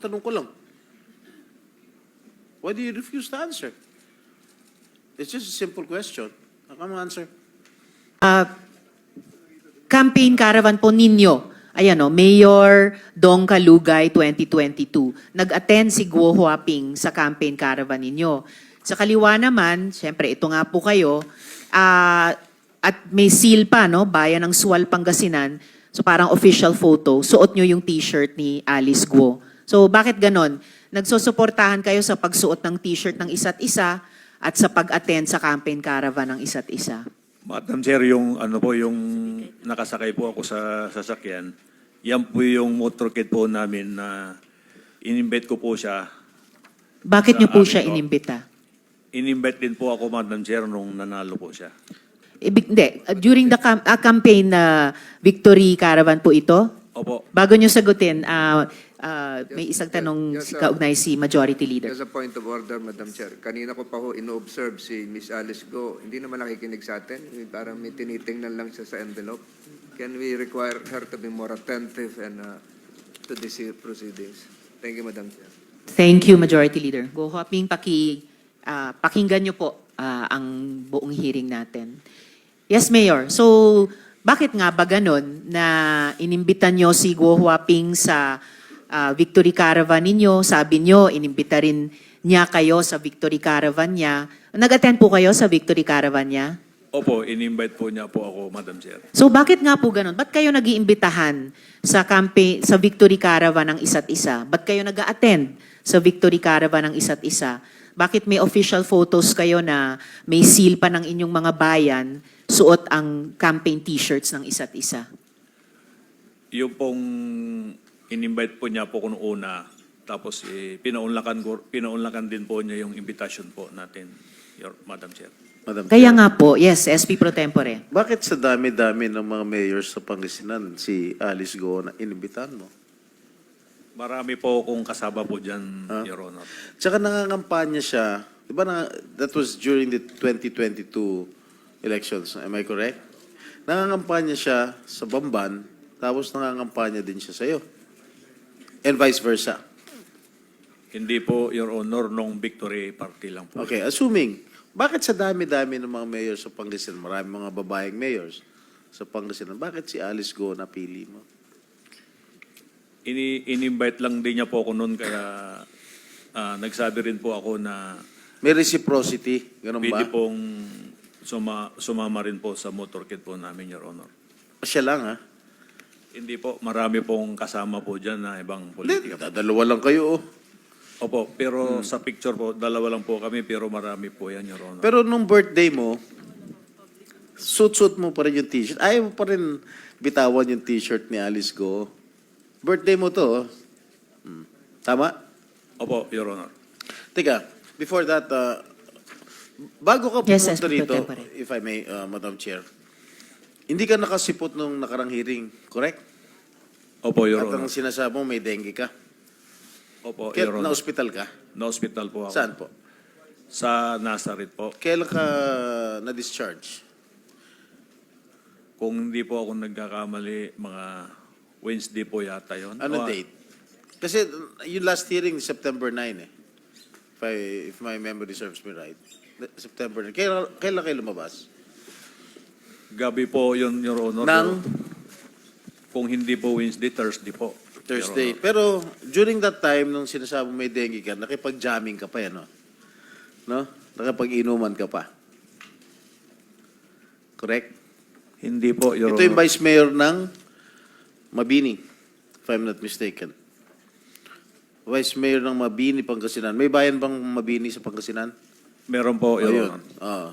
Tanong ko lang. Why do you refuse to answer? It's just a simple question. Come answer. Campaign caravan po ninyo. Ayan o, Mayor Dong Kalugay 2022. Nag-attend si Guo Huaping sa campaign caravan ninyo. Sa kaliwa naman, syempre ito nga po kayo, at may seal pa, no? Bayan ng Sual, Pangasinan. So parang official photo, suot nyo yung t-shirt ni Alice Guo. So bakit ganon? Nagsusuportahan kayo sa pagsuot ng t-shirt ng isa't isa at sa pag-attend sa campaign caravan ng isa't isa. Madam Chair, yung yung nakasakay po ako sa sasakyan, yan po yung motorcade po namin na in-invite ko po siya. Bakit Sa nyo po amin siya po. inimbita? In-invite din po ako, Madam Chair, nung nanalo po siya. Hindi, during the campaign na victory caravan po ito? Opo. Bago nyo sagutin, may isang tanong Yes, kaugnay si Majority Leader. As a point of order, Madam Chair, kanina ko pa ho ino-observe si Miss Alice Go. Hindi naman nakikinig sa atin. Parang may tinitingnan lang siya sa envelope. Can we require her to be more attentive and to these proceedings? Thank you, Madam Chair. Thank you, Majority Leader. Go Hoping, pakinggan nyo po ang buong hearing natin. Yes, Mayor. So, bakit nga ba ganon na inimbitan nyo si Guo Huaping sa Victory Caravan ninyo? Sabi nyo, inimbita rin niya kayo sa Victory Caravan niya. Nag-attend po kayo sa Victory Caravan niya? Opo, in-invite po niya po ako, Madam Chair. So bakit nga po ganon? Ba't kayo nag-iimbitahan sa Victory Caravan ng isa't isa? Ba't kayo nag-attend sa Victory Caravan ng isa't isa? Bakit may official photos kayo na may seal pa ng inyong mga bayan, suot ang campaign t-shirts ng isa't isa? Yung pong in-invite po niya po kung una, tapos pinaunlakan din po niya yung invitation po natin, Madam Chair. Madam Kaya Chair, nga po, yes, SP Pro Tempore. bakit sa dami-dami ng mga mayors sa Pangasinan si Alice Go na inimbitan mo? Marami po akong kasama po dyan, Your Honor. Tsaka nangangampanya siya, di ba that was during the 2022 elections, am I correct? Nangangampanya siya sa Bamban, tapos nangangampanya din siya sa'yo. And vice versa. Hindi po, Your Honor, nung victory party lang po. Okay, assuming, bakit sa dami-dami ng mga mayors sa Pangasinan, marami mga babaeng mayors sa Pangasinan, bakit si Alice Go napili mo? In-invite lang din niya po ako noon, kaya nagsabi rin po ako na May reciprocity, ganun ba? pwede pong sumama rin po sa motorcade po namin, Your Honor. Siya lang, ha? Hindi po, marami pong kasama po dyan na ibang Hindi, politika. dalawa lang kayo, oh. Opo, pero sa picture po, dalawa lang po kami, pero marami po yan, Your Honor. Pero nung birthday mo, suit-suit mo pa rin yung t-shirt. Ayaw mo pa rin bitawan yung t-shirt ni Alice Go. Birthday mo to, oh. Tama? Opo, Your Honor. Teka, before that, bago ka Yes, pumunta SP Pro rito, Tempore. if I may, Madam Chair, hindi ka nakasipot nung nakarang hearing, correct? Opo, Your At Honor. ang sinasabi mo, may dengue ka. Opo, Kaya Your Honor. na-hospital ka? Na-hospital po ako. Saan po? Sa Nazareth po. Kailan ka na-discharge? Kung hindi po ako nagkakamali, mga Wednesday po yata yun. Ano date? Kasi yung last hearing, September 9 eh. If my memory serves me right. September 9. Kailan kayo lumabas? Gabi po yun, Your Honor. Nang Kung hindi po Wednesday, Thursday po. Thursday. Your Honor. Pero during that time, nung sinasabi mo may dengue ka, nakipag-jamming ka pa yan, no? No? Nakipag-inuman ka pa. Correct? Hindi po, Your Ito yung Honor. vice mayor ng Mabini, if I'm not mistaken. Vice mayor ng Mabini, Pangasinan. May bayan bang Mabini sa Pangasinan? Meron po, Your Ayun. Honor. Oo.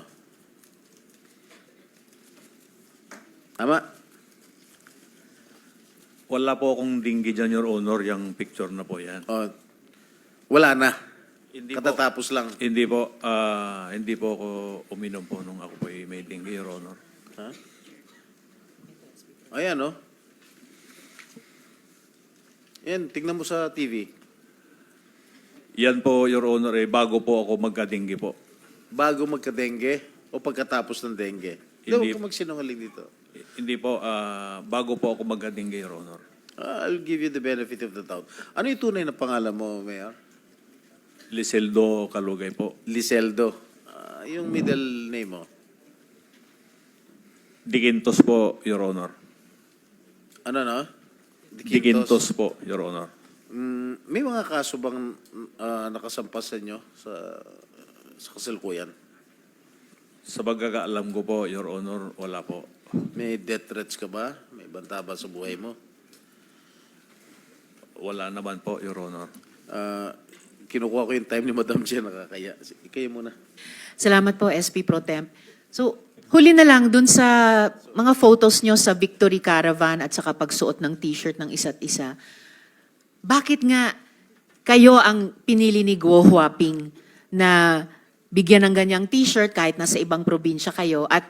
Tama? Wala po akong dinggi dyan, Your Honor, yung picture na po yan. Oh. Wala na. Hindi po, Katatapos lang. hindi po ako uminom po nung ako po may dinggi, Your Honor. Ha? Ayan, oh. Yan, tignan mo sa TV. Yan po, Your Honor, bago po ako magka-dinggi po. Bago magka-dengue o pagkatapos ng dengue? Hindi, Hindi. huwag ka magsinungaling dito. Hindi po, bago po ako magka-dinggi, Your Honor. I'll give you the benefit of the doubt. Ano yung tunay na pangalan mo, Mayor? Liseldo Kalugay po. Liseldo. Yung middle name mo? Digintos po, Your Honor. Ano na? Digintos po, Your Honor. May mga kaso bang nakasampas sa inyo sa kasalukuyan? Sa pagkakaalam ko po, Your Honor, wala po. May death threats ka ba? May banta ba sa buhay mo? Wala naman po, Your Honor. Kinukuha ko yung time ni Madam Chair, nakakaya. Kayo muna. Salamat po, SP Pro Temp. So, huli na lang dun sa mga photos nyo sa Victory Caravan at saka pagsuot ng t-shirt ng isa't isa. Bakit nga kayo ang pinili ni Guo Huaping na bigyan ng ganyang t-shirt kahit nasa ibang probinsya kayo at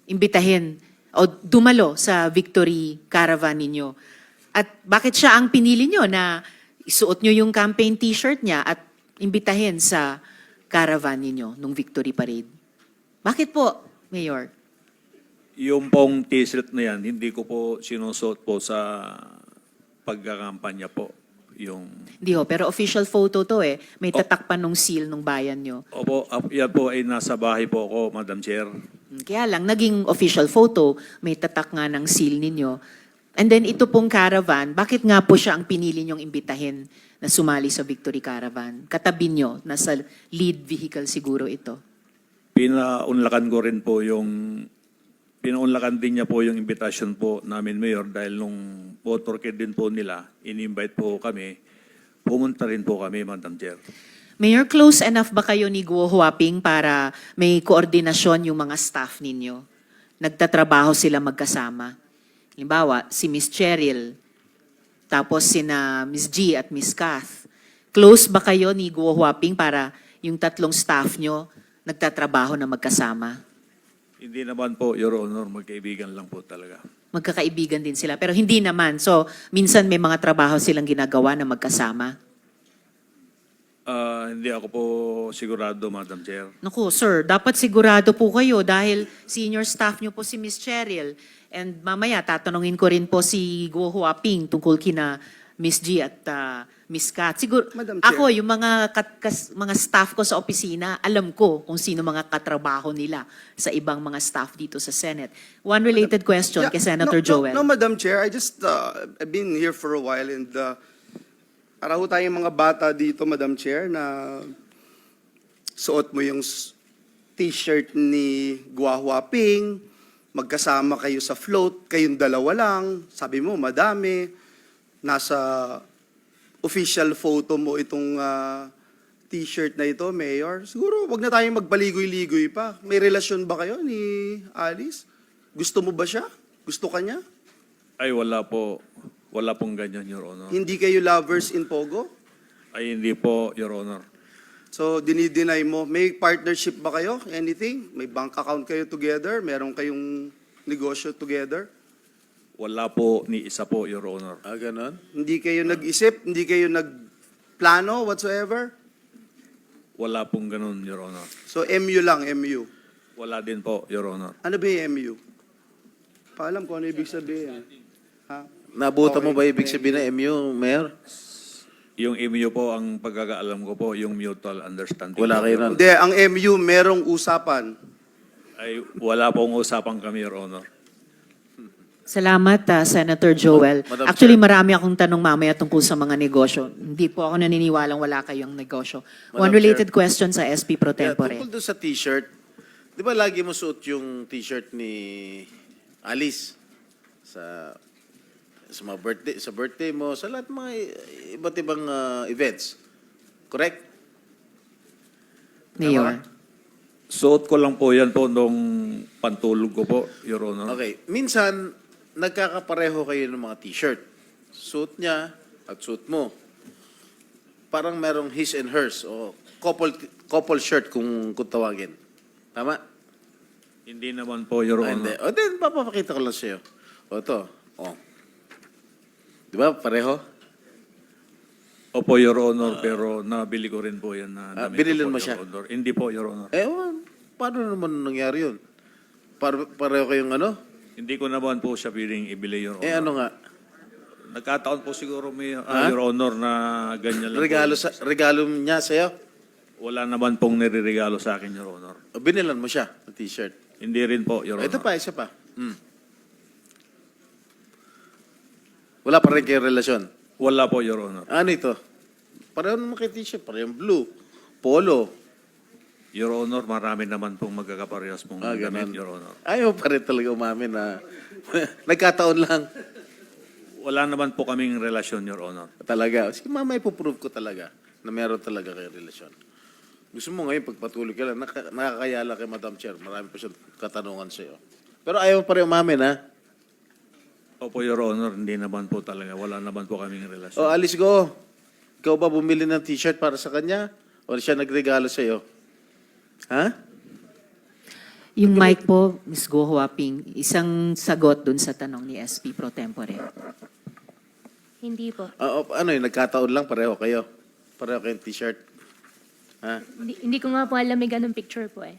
imbitahin o dumalo sa Victory Caravan ninyo? At bakit siya ang pinili nyo na isuot nyo yung campaign t-shirt niya at imbitahin sa caravan ninyo nung Victory Parade? Bakit po, Mayor? Yung pong t-shirt na yan, hindi ko po sinusuot po sa pagkakampanya po. Yung... Hindi ho, pero official photo to eh. May tatak pa nung seal nung bayan nyo. Opo, yan po ay nasa bahay po ako, Madam Chair. Kaya lang, naging official photo, may tatak nga ng seal ninyo. And then ito pong caravan, bakit nga po siya ang pinili nyong imbitahin na sumali sa Victory Caravan? Katabi nyo, nasa lead vehicle siguro ito. Pinaunlakan ko rin po pinaunlakan din niya po yung invitation po namin, Mayor, dahil nung motorcade din po nila, in-invite po kami, pumunta rin po kami, Madam Chair. Mayor, close enough ba kayo ni Guo Huaping para may koordinasyon yung mga staff ninyo? Nagtatrabaho sila magkasama. Halimbawa, si Miss Cheryl, tapos sina Miss G at Miss Kath. Close ba kayo ni Guo Huaping para yung tatlong staff nyo nagtatrabaho na magkasama? Hindi naman po, Your Honor, magkaibigan lang po talaga. Magkakaibigan din sila, pero hindi naman. So, minsan may mga trabaho silang ginagawa na magkasama. Hindi ako po sigurado, Madam Chair. Naku, sir, dapat sigurado po kayo dahil senior staff nyo po si Miss Cheryl. And mamaya, tatanungin ko rin po si Guo Huaping tungkol kina Miss G at Miss Kat. Siguro, Madam Chair. ako, yung mga staff ko sa opisina, alam ko kung sino mga katrabaho nila sa ibang mga staff dito sa Senate. One related question Yeah, kay Senator Joel. No, Madam Chair, I just, I've been here for a while and para ho tayong mga bata dito, Madam Chair, na suot mo yung t-shirt ni Guo Huaping, magkasama kayo sa float, kayong dalawa lang, sabi mo, madami, nasa official photo mo itong t-shirt na ito, Mayor. Siguro, wag na tayong magpaligoy-ligoy pa. May relasyon ba kayo ni Alice? Gusto mo ba siya? Gusto ka niya? Ay, wala po. Wala pong ganyan, Your Honor. Hindi kayo lovers in Pogo? Ay, hindi po, Your Honor. So, dinideny mo. May partnership ba kayo? Anything? May bank account kayo together? Meron kayong negosyo together? Wala po ni isa po, Your Honor. Ganon? Hindi kayo nag-isip? Hindi kayo nagplano whatsoever? Wala pong ganun, Your Honor. So, MU lang, MU. Wala din po, Your Honor. Ano ba yung MU? Paalam ko ano ibig sabihin. Ha? Nabuta mo Okay. ba ibig sabihin ng MU, Mayor? Yung MU po, ang pagkakaalam ko po, yung mutual understanding. Wala po, kayo Your nun? Honor. Hindi, ang MU merong usapan. Ay, wala pong usapan kami, Your Honor. Salamat, Senator Joel. Madam Actually, Chair. marami akong tanong mamaya tungkol sa mga negosyo. Hindi po ako naniniwalang wala kayong negosyo. One Madam related question sa SP Pro Tempore. Tungkol doon sa t-shirt, di ba lagi mo suot yung t-shirt ni Alice sa mga birthday mo, sa lahat ng mga iba't ibang events. Correct? Mayor. Suot ko lang po yan po nung pantulog ko po, Your Honor. Okay. Minsan, nagkakapareho kayo ng mga t-shirt. Suit niya at suit mo. Parang merong his and hers o couple shirt kung tawagin. Tama? Hindi naman po, Your Hindi. Honor. O din, papapakita ko lang sa'yo. O ito. O. Di ba? Pareho? Opo, Your Honor, pero nabili ko rin po yan na damit ko binilin po, mo Your siya? Honor. Hindi po, Your Honor. Paano naman nangyari yun? Pareho kayong ano? Hindi ko naman po siya piling ibili, Your Honor. Ano nga? Nagkataon po siguro may Your Honor na ganyan lang po. Regalo niya sa'yo? Wala naman pong nireregalo sa akin, Your Honor. O binilan mo siya ng t-shirt? Hindi rin po, Your Honor. Ito pa, isa pa. Wala pa rin kayo relasyon? Wala po, Your Honor. Ano ito? Pareho naman kayo t-shirt, pareho blue, polo. Your Honor, marami naman pong magkakaparehas pong damit, Ganun. Your Honor. Ayaw pa rin talaga umamin na nagkataon lang. Wala naman po kaming relasyon, Your Honor. Talaga. Sige, mama, ipoprove ko talaga na meron talaga kayo relasyon. Gusto mo ngayon, pagpatuloy ka lang, nakakayala kay Madam Chair. Marami pa siyang katanungan sa'yo. Pero ayaw pa rin umamin, ha? Opo, Your Honor, hindi naman po talaga. Wala naman po kaming relasyon. O, Alice Go. Ikaw ba bumili ng t-shirt para sa kanya? O siya nagregalo sa'yo? Ha? Yung mic po, Ms. Go Huaping, isang sagot dun sa tanong ni SP Pro Tempore. Hindi po. Ano yun, nagkataon lang, pareho kayo. Pareho kayong t-shirt. Ha? Hindi ko nga po alam may ganun picture po eh.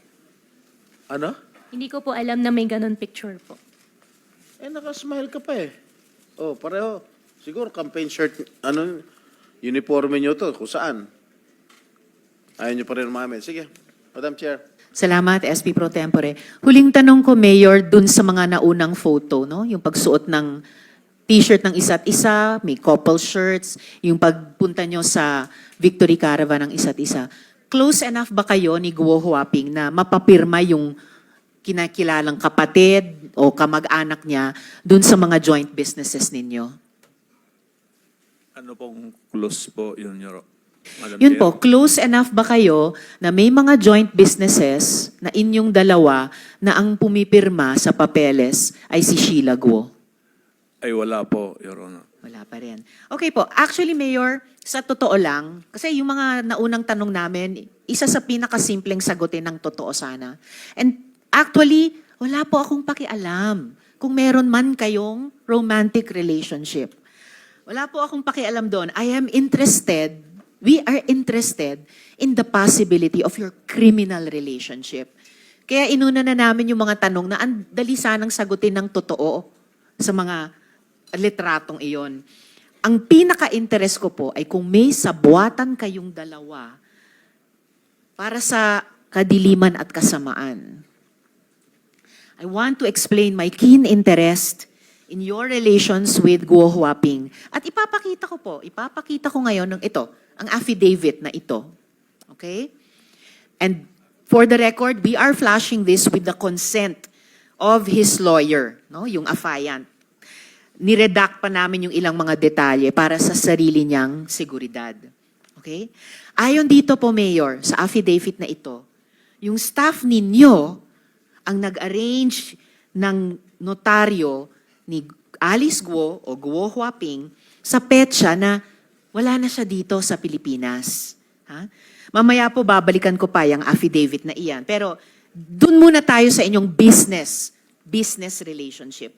Ano? Hindi ko po alam na may ganun picture po. Nakasmile ka pa eh. Oh, pareho. Siguro campaign shirt, uniforme nyo to, kung saan. Ayaw nyo pa rin umamin. Sige, Madam Chair. Salamat, SP Pro Tempore. Huling tanong ko, Mayor, dun sa mga naunang photo, no? Yung pagsuot ng t-shirt ng isa't isa, may couple shirts, yung pagpunta nyo sa Victory Caravan ng isa't isa. Close enough ba kayo ni Guo Huaping na mapapirma yung kinakilalang kapatid o kamag-anak niya dun sa mga joint businesses ninyo? Ano pong close po yun, Madam Yun Chair? po, close enough ba kayo na may mga joint businesses na inyong dalawa na ang pumipirma sa papeles ay si Sheila Guo? Ay, wala po, Your Honor. Wala pa rin. Okay po. Actually, Mayor, sa totoo lang, kasi yung mga naunang tanong namin, isa sa pinakasimpleng sagutin ng totoo sana. And actually, wala po akong pakialam kung meron man kayong romantic relationship. Wala po akong pakialam doon. We are interested in the possibility of your criminal relationship. Kaya inuna na namin yung mga tanong na ang dali sanang sagutin ng totoo sa mga litratong iyon. Ang pinaka-interest ko po ay kung may sabuatan kayong dalawa para sa kadiliman at kasamaan. I want to explain my keen interest in your relations with Guo Huaping. At ipapakita ko ngayon ng ito, ang affidavit na ito. Okay? And for the record, we are flashing this with the consent of his lawyer, no? Yung affiant. Niredact pa namin yung ilang mga detalye para sa sarili niyang seguridad. Okay? Ayon dito po, Mayor, sa affidavit na ito, yung staff ninyo ang nag-arrange ng notaryo ni Alice Guo o Guo Huaping sa petsa na wala na siya dito sa Pilipinas. Ha? Mamaya po babalikan ko pa yung affidavit na iyan. Pero dun muna tayo sa inyong business relationship.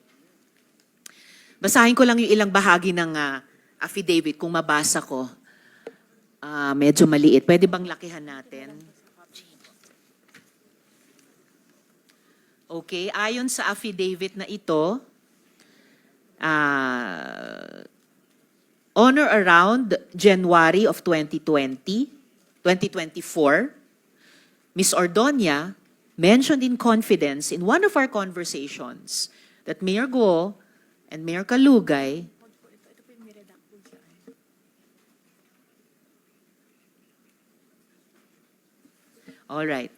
Basahin ko lang yung ilang bahagi ng affidavit kung mabasa ko. Medyo maliit. Pwede bang lakihan natin? Okay, ayon sa affidavit na ito, on or around January of 2024, Ms. Ordonia mentioned in confidence in one of our conversations that Mayor Guo and Mayor Kalugay all right.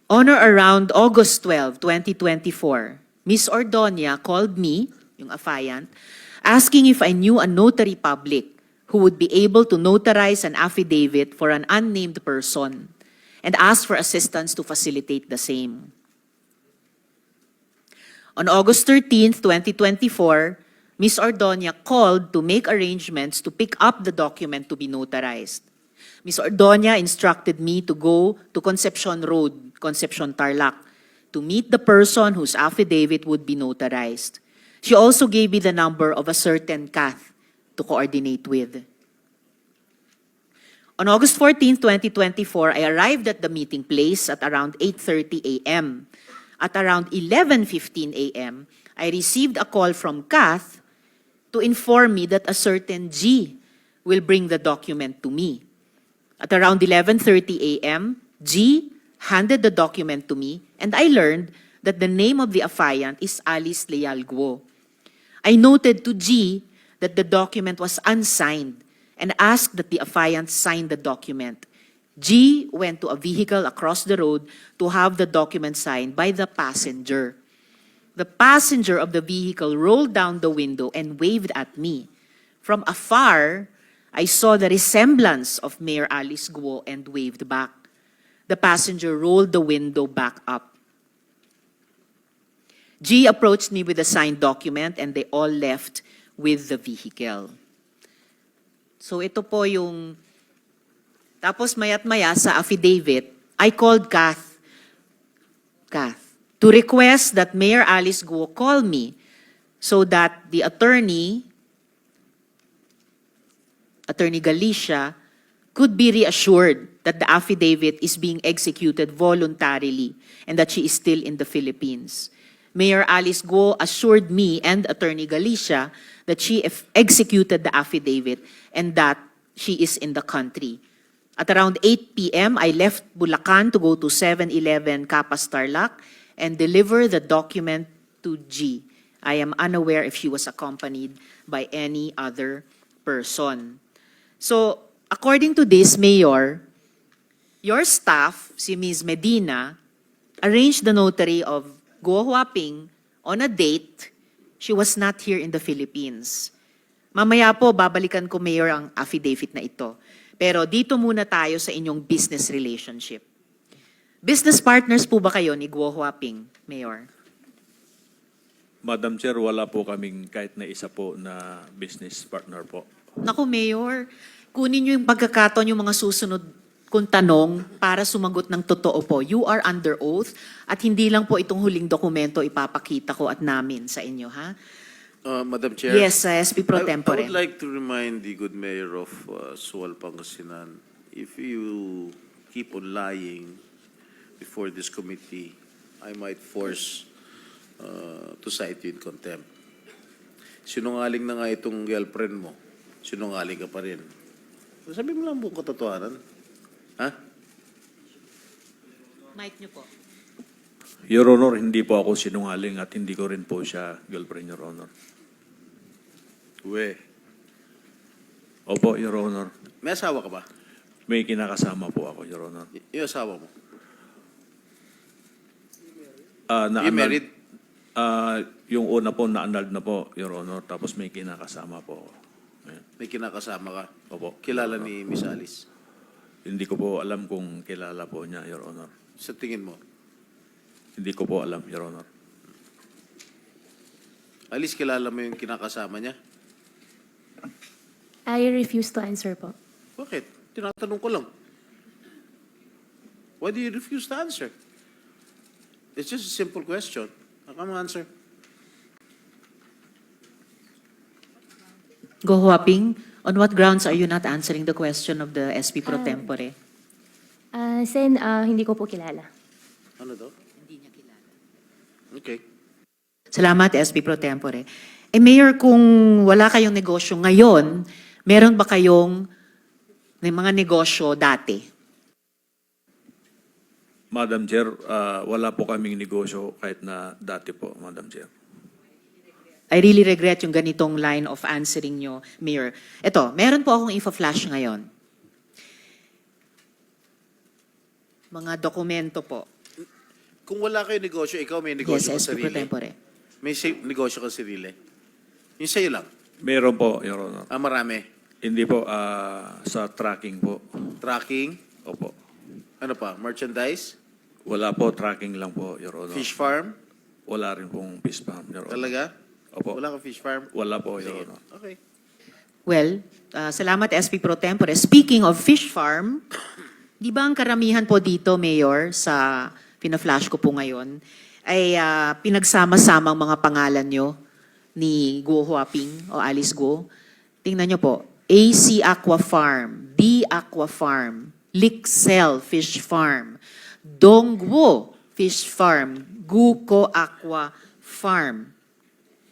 On or around August 12, 2024, Ms. Ordonia called me, yung affiant, asking if I knew a notary public who would be able to notarize an affidavit for an unnamed person and asked for assistance to facilitate the same. On August 13, 2024, Ms. Ordonia called to make arrangements to pick up the document to be notarized. Ms. Ordonia instructed me to go to Concepcion Road, Concepcion Tarlac, to meet the person whose affidavit would be notarized. She also gave me the number of a certain Kath to coordinate with. On August 14, 2024, I arrived at the meeting place at around 8:30 a.m. At around 11:15 a.m., I received a call from Kath to inform me that a certain G will bring the document to me. At around 11:30 a.m., G handed the document to me, and I learned that the name of the affiant is Alice Leal Guo. I noted to G that the document was unsigned and asked that the affiant sign the document. G went to a vehicle across the road to have the document signed by the passenger. The passenger of the vehicle rolled down the window and waved at me. From afar, I saw the resemblance of Mayor Alice Guo and waved back. The passenger rolled the window back up. G approached me with a signed document and they all left with the vehicle. So ito po yung... Tapos mayat maya sa affidavit, I called Kath to request that Mayor Alice Guo call me so that the Attorney Galicia, could be reassured that the affidavit is being executed voluntarily and that she is still in the Philippines. Mayor Alice Guo assured me and Attorney Galicia that she executed the affidavit and that she is in the country. At around 8 p.m., I left Bulacan to go to 7-Eleven Capas Tarlac and deliver the document to G. I am unaware if she was accompanied by any other person. So, according to this, Mayor, your staff, si Ms. Medina, arranged the notary of Guo Huaping on a date. She was not here in the Philippines. Mamaya po, babalikan ko, Mayor, ang affidavit na ito. Pero dito muna tayo sa inyong business relationship. Business partners po ba kayo ni Guo Huaping, Mayor? Madam Chair, wala po kaming kahit na isa po na business partner po. Naku, Mayor, kunin niyo yung pagkakataon yung mga susunod kong tanong para sumagot ng totoo po. You are under oath at hindi lang po itong huling dokumento ipapakita ko at namin sa inyo, ha? Madam Chair. Yes, SP Pro I Tempore. would like to remind the good mayor of Sual, Pangasinan, if you keep on lying before this committee, I might force to cite you in contempt. Sinungaling na nga itong girlfriend mo. Sinungaling ka pa rin. Sabi mo lang buong katotohanan. Ha? Mic niyo po. Your Honor, hindi po ako sinungaling at hindi ko rin po siya girlfriend, Your Honor. We. Opo, Your Honor. May asawa ka ba? May kinakasama po ako, Your Honor. Yung asawa mo? Na-annulled- You married? Yung una po, na-annulled na po, Your Honor. Tapos may kinakasama po ako. Ayan. May kinakasama ka? Opo. Kilala Your Honor. ni Miss Alice? Hindi ko po alam kung kilala po niya, Your Honor. Sa tingin mo? Hindi ko po alam, Your Honor. Alice, kilala mo yung kinakasama niya? I refuse to answer po. Bakit? Tinatanong ko lang. Why do you refuse to answer? It's just a simple question. How come answer? Guo Huaping, on what grounds are you not answering the question of the SP Pro Tempore? Sen, hindi ko po kilala. Ano daw? Hindi niya kilala. Okay. Salamat, SP Pro Tempore. Mayor, kung wala kayong negosyo ngayon, meron ba kayong may mga negosyo dati? Madam Chair, wala po kaming negosyo kahit na dati po, Madam Chair. I really regret yung ganitong line of answering nyo, Mayor. Ito, meron po akong info-flash ngayon. Mga dokumento po. Kung wala kayo negosyo, ikaw may negosyo Yes, ka SP Pro sarili? Tempore. May negosyo ka sarili? Yung sa'yo lang? Meron po, Your Honor. Marami. Hindi po, sa tracking po. Tracking? Opo. Ano pa? Merchandise? Wala po, tracking lang po, Your Honor. Fish farm? Wala rin pong fish farm, Your Honor. Talaga? Opo. Wala kang fish farm? Wala po, Your Sige. Honor. Okay. Well, salamat SP Pro Tempore. Speaking of fish farm, di ba ang karamihan po dito, Mayor, sa pina-flash ko po ngayon, ay pinagsama-samang mga pangalan nyo ni Guo Huaping o Alice Guo. Tingnan nyo po, AC Aqua Farm, D Aqua Farm, Lixel Fish Farm, Dongguo Fish Farm, Guko Aqua Farm.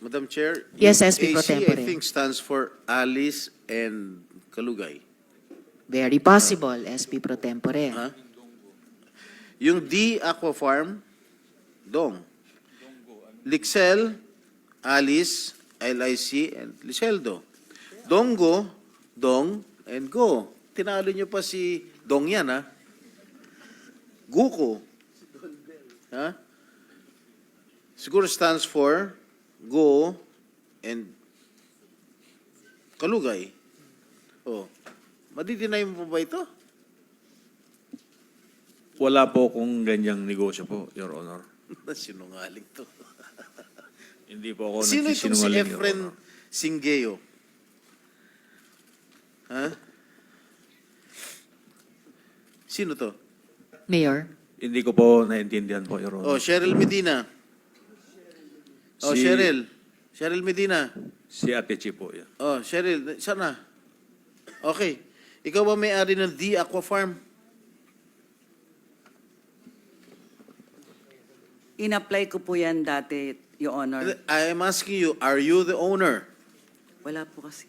Madam Chair. Yes, yung SP Pro AC, Tempore. I think stands for Alice and Kalugay. Very possible, SP Pro Tempore. Ha? Yung D Aqua Farm, Dong. Lixel, Alice, LIC, and Liceldo. Dongo, Dong, and Go. Tinalo nyo pa si Dong yan, ha? Guko. Ha? Siguro stands for Go and Kalugay. Oh. Madidinay mo pa ba ito? Wala po kung ganyang negosyo po, Your Honor. Sinungaling to. Hindi po ako Sino itong si nagsisinungaling, Your Efren Honor. Singeo? Ha? Sino to? Mayor? Hindi ko po naintindihan po, Your Oh, Honor. Cheryl Medina. Oh, Si- Cheryl. Cheryl Medina. Si Ate Chi po yan. Oh, Cheryl, sana. Okay. Ikaw ba may-ari ng D Aqua Farm? In-apply ko po yan dati, Your Honor. I am asking you, are you the owner? Wala po kasi.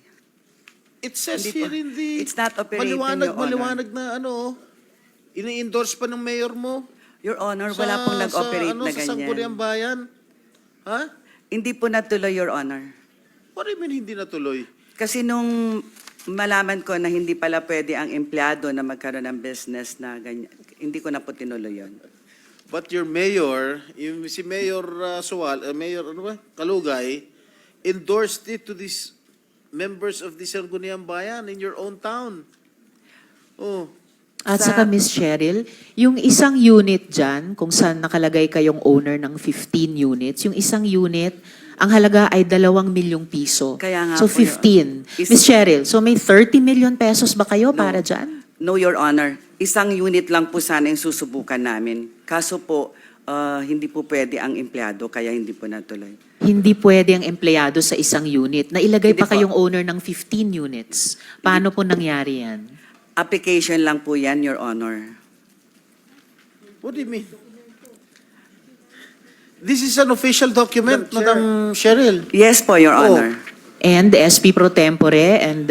It says Hindi po. here in the... It's not operating, Your Honor. Maliwanag na ano, ini-endorse pa ng mayor mo. Your Honor, wala pong nag-operate na Sa Sangguniang ganyan. Bayan. Ha? Hindi po natuloy, Your Honor. What do you mean hindi natuloy? Kasi nung malaman ko na hindi pala pwede ang empleyado na magkaroon ng business na ganyan, hindi ko na po tinuloy yun. But your mayor, si Mayor Mayor ano ba? Kalugay, endorsed it to these members of the Sangguniang Bayan in your own town. Oh. At Sa- saka Miss Cheryl, yung isang unit dyan, kung saan nakalagay kayong owner ng 15 units, yung isang unit, ang halaga ay 2 milyong piso. Kaya nga so po, Your 15. Is- Miss Cheryl, so may 30 million pesos ba kayo No. para dyan? No, Your Honor. Isang unit lang po sana yung susubukan namin. Kaso po, hindi po pwede ang empleyado, kaya hindi po natuloy. Hindi pwede ang empleyado sa isang unit. Nailagay Hindi pa po. kayong owner ng 15 units. Paano po nangyari yan? Application lang po yan, Your Honor. What do you mean? This is an official document, Madam Madam Cheryl. Yes po, Your Oh. Honor. And the SP Pro Tempore and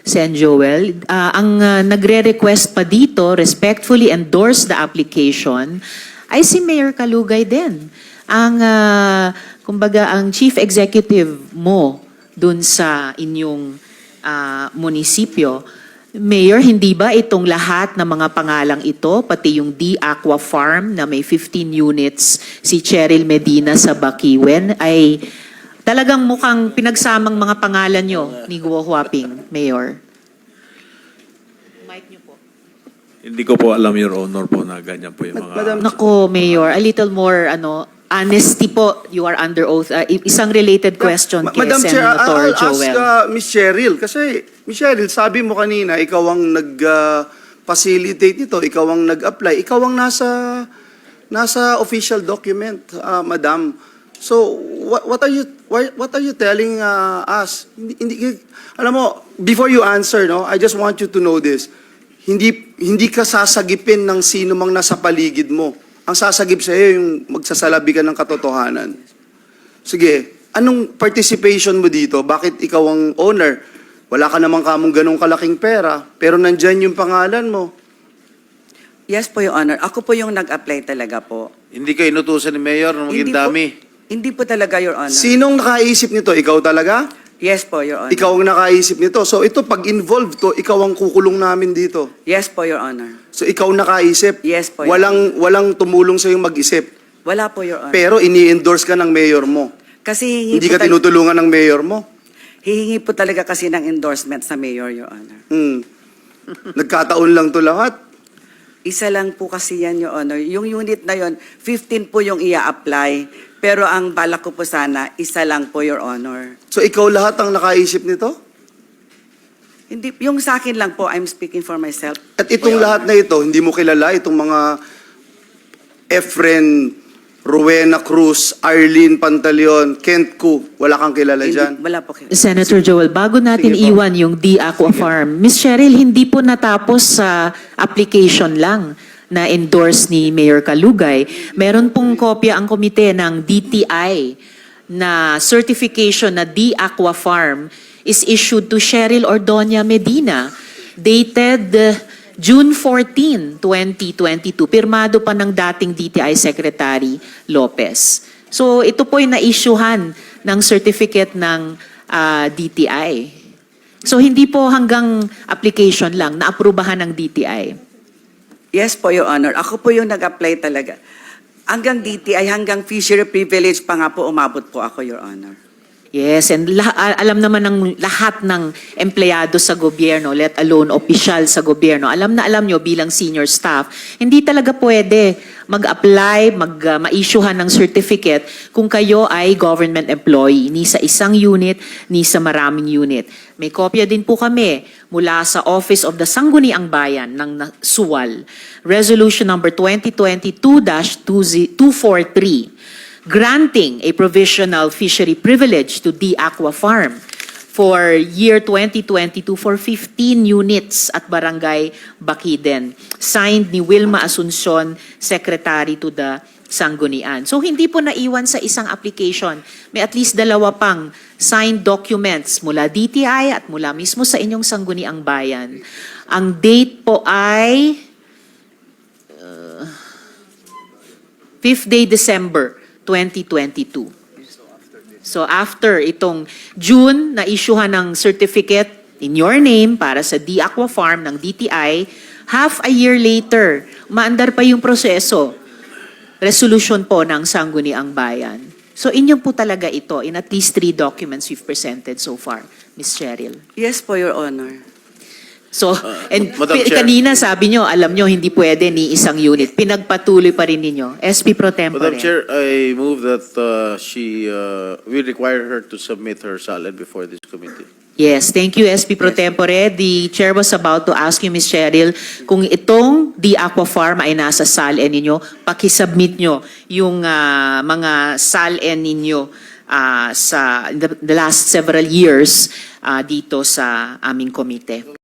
Sen Joel, ang nagre-request pa dito, respectfully endorse the application, ay si Mayor Kalugay din. Ang, kumbaga, ang chief executive mo dun sa inyong munisipyo, Mayor, hindi ba itong lahat ng mga pangalang ito, pati yung D Aqua Farm na may 15 units, si Cheryl Medina sa Bakiwen, ay talagang mukhang pinagsamang mga pangalan nyo ni Guo Huaping, Mayor? Mic nyo po. Hindi ko po alam, Your Honor, po na ganyan po yung mga... Madam- Nako, Mayor, a little more honesty po. You are under oath. Isang related question kay Madam Chair, Senator I'll ask Joel. Miss Cheryl. Kasi, Miss Cheryl, sabi mo kanina, ikaw ang nag-facilitate nito, ikaw ang nag-apply, ikaw ang nasa official document, Madam. So, what are you telling us? Alam mo, before you answer, no, I just want you to know this. Hindi ka sasagipin ng sino mang nasa paligid mo. Ang sasagip sa iyo yung magsasalabi ka ng katotohanan. Sige, anong participation mo dito? Bakit ikaw ang owner? Wala ka namang kamong ganong kalaking pera, pero nandyan yung pangalan mo. Yes po, Your Honor. Ako po yung nag-apply talaga po. Hindi ka inutusan ni Mayor na maging Hindi po- dami. Hindi po talaga, Your Honor. Sinong nakaisip nito? Ikaw talaga? Yes po, Your Honor. Ikaw ang nakaisip nito. So ito, pag involved to, ikaw ang kukulong namin dito. Yes po, Your Honor. So ikaw nakaisip. Yes po, Your Walang tumulong sa yung mag-isip. Wala po, Your Honor. Pero ini-endorse ka ng mayor mo. Kasi Hindi ka tinutulungan ng mayor mo. hihingi po talaga kasi ng endorsement sa Mayor, Your Honor. Nagkataon lang to lahat. Isa lang po kasi yan, Your Honor. Yung unit na yon, 15 po yung ia-apply. Pero ang balak ko po sana, isa lang po, Your Honor. So ikaw lahat ang nakaisip nito? Hindi, yung sa akin lang po, I'm speaking for myself. At itong lahat na ito, hindi mo kilala itong mga Efren, Rowena Cruz, Arlene Pantaleon, Kent Ku, wala kang kilala Hindi, dyan? wala po. Senator Joel, bago natin Sige po. iwan yung D Aqua Farm, Miss Cheryl, hindi po natapos sa application lang na endorse ni Mayor Kalugay. Meron pong kopya ang komite ng DTI na certification na D Aqua Farm is issued to Cheryl Ordonia Medina, dated June 14, 2022. Pirmado pa ng dating DTI Secretary Lopez. So ito po yung na-issuehan ng certificate ng DTI. So hindi po hanggang application lang, naaprubahan ng DTI. Yes po, Your Honor. Ako po yung nag-apply talaga. Hanggang DTI, hanggang fishery privilege pa nga po umabot po ako, Your Honor. Yes, and alam naman ng lahat ng empleyado sa gobyerno, let alone opisyal sa gobyerno, alam na alam nyo bilang senior staff, hindi talaga pwede mag-apply, ma-issuehan ng certificate kung kayo ay government employee, ni sa isang unit, ni sa maraming unit. May kopya din po kami mula sa Office of the Sangguniang Bayan ng Suwal, Resolution number 2022-243, granting a provisional fishery privilege to D Aqua Farm for year 2022 for 15 units at Barangay Bakiden. Signed ni Wilma Asuncion, Secretary to the Sanggunian. So hindi po naiwan sa isang application. May at least 2 pang signed documents mula DTI at mula mismo sa inyong Sangguniang Bayan. Ang date po ay 5th day December 2022. So after itong June, na-issuehan ng certificate in your name para sa D Aqua Farm ng DTI, half a year later, umaandar pa yung proseso. Resolution po ng Sangguniang Bayan. So inyo po talaga ito in at least 3 documents we've presented so far, Ms. Cheryl. Yes po, Your Honor. So, and Madam Chair. kanina sabi nyo, alam nyo, hindi pwede ni isang unit. Pinagpatuloy pa rin ninyo. SP Pro Tempore. Madam Chair, I move that we require her to submit her SALN before this committee. Yes, thank you, SP Pro Tempore. The chair was about to ask you, Ms. Cheryl, kung itong The Aqua Farm ay nasa SALN ninyo, pakisubmit nyo yung mga SALN ninyo sa the last several years dito sa aming komite.